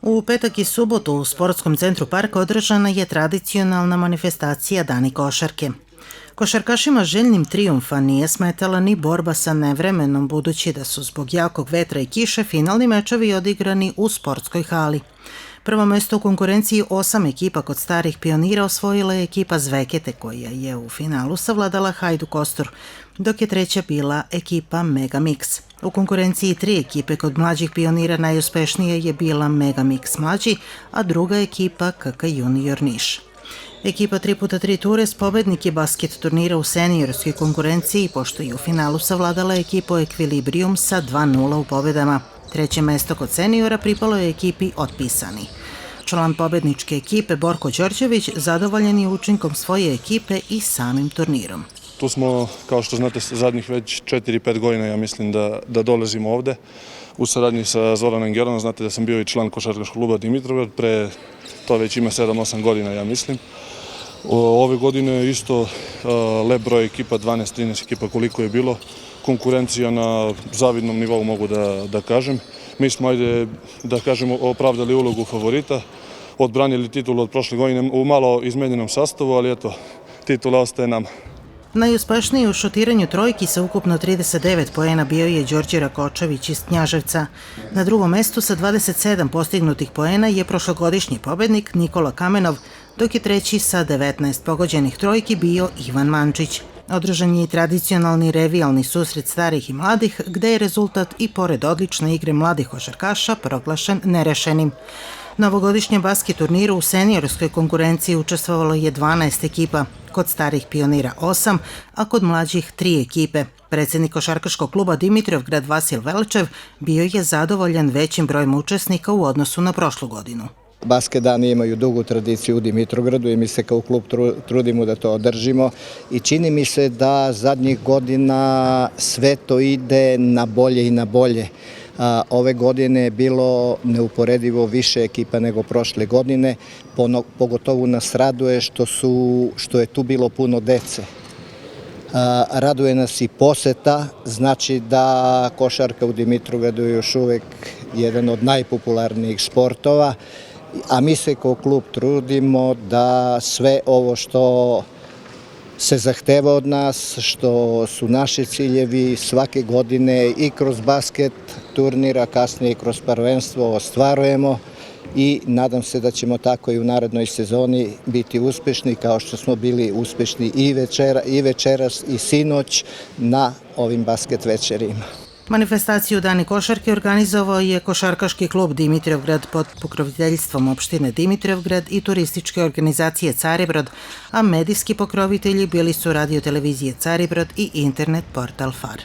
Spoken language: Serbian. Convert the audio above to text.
U petak i subotu u Sportskom centru Parka održana je tradicionalna manifestacija Dani košarke. Košarkašima željnim trijumfa nije smetala ni borba sa nevremenom, budući da su zbog jakog vetra i kiše finalni mečevi odigrani u sportskoj hali. Prvo mesto u konkurenciji 8 ekipa kod starih pionira osvojila je ekipa Zvekete, koja je u finalu savladala Hajduk Kostur, dok je treća bila ekipa Mega Mix. U konkurenciji 3 ekipe kod mlađih pionira najuspešnija je bila Mega Mix mlađi, a druga ekipa KK Junior Niš. Ekipa 3x3 Tures pobednik je basket turnira u seniorskoj konkurenciji, pošto je u finalu savladala ekipu Equilibrium sa 2-0 u pobedama. Treće mesto kod seniora pripalo je ekipi Otpisani. Član pobedničke ekipe Borko Đorđević zadovoljan je učinkom svoje ekipe i samim turnirom. Tu smo, kao što znate, zadnjih već 4-5 godina, ja mislim da dolazimo ovde u saradnji sa Zoranom Geronom. Znate da sam bio i član košarkaškog kluba Dimitrovgrad, pre to već ima 7-8 godina, ja mislim. Ove godine isto lep broj ekipa, 12-13 ekipa koliko je bilo. Konkurencija na zavidnom nivou, mogu da kažem. Mi smo, ajde da kažemo, opravdali ulogu favorita, odbranili titulu od prošle godine u malo izmenjenom sastavu, ali eto, titula ostaje nama. Najuspešniji u šutiranju trojki sa ukupno 39 poena bio je Đorđe Rakočević iz Knjaževca. Na drugom mestu sa 27 postignutih poena je prošlogodišnji pobednik Nikola Kamenov, dok je treći sa 19 pogođenih trojki bio Ivan Mančić. Održan je i tradicionalni revijalni susret starih i mladih, gde je rezultat i pored odlične igre mladih košarkaša proglašen nerešenim. Na ovogodišnjem basket turniru u seniorskoj konkurenciji učestvovalo je 12 ekipa, kod starih pionira 8, a kod mlađih 3 ekipe. Predsjednik košarkaškog kluba Dimitrovgrad Vasil Velčev bio je zadovoljan većim brojem učesnika u odnosu na prošlu godinu. Basket dani imaju dugu tradiciju u Dimitrovgradu i mi se kao klub trudimo da to održimo i čini mi se da zadnjih godina sve to ide na bolje i na bolje. Ove godine je bilo neuporedivo više ekipa nego prošle godine, pogotovo nas raduje što je tu bilo puno dece. Raduje nas i poseta, znači da košarka u Dimitrovgradu je još uvek jedan od najpopularnijih sportova, a mi se kao klub trudimo da sve ovo što se zahteva od nas, što su naši ciljevi svake godine i kroz basket turnira, kasnije i kroz prvenstvo ostvarujemo i nadam se da ćemo tako i u narednoj sezoni biti uspešni kao što smo bili uspešni i večeras i sinoć na ovim basket večerima. Manifestaciju Dani košarke organizovao je košarkaški klub Dimitrovgrad pod pokroviteljstvom opštine Dimitrovgrad i turističke organizacije Caribrod, a medijski pokrovitelji bili su radio televizije Caribrod i internet portal FAR.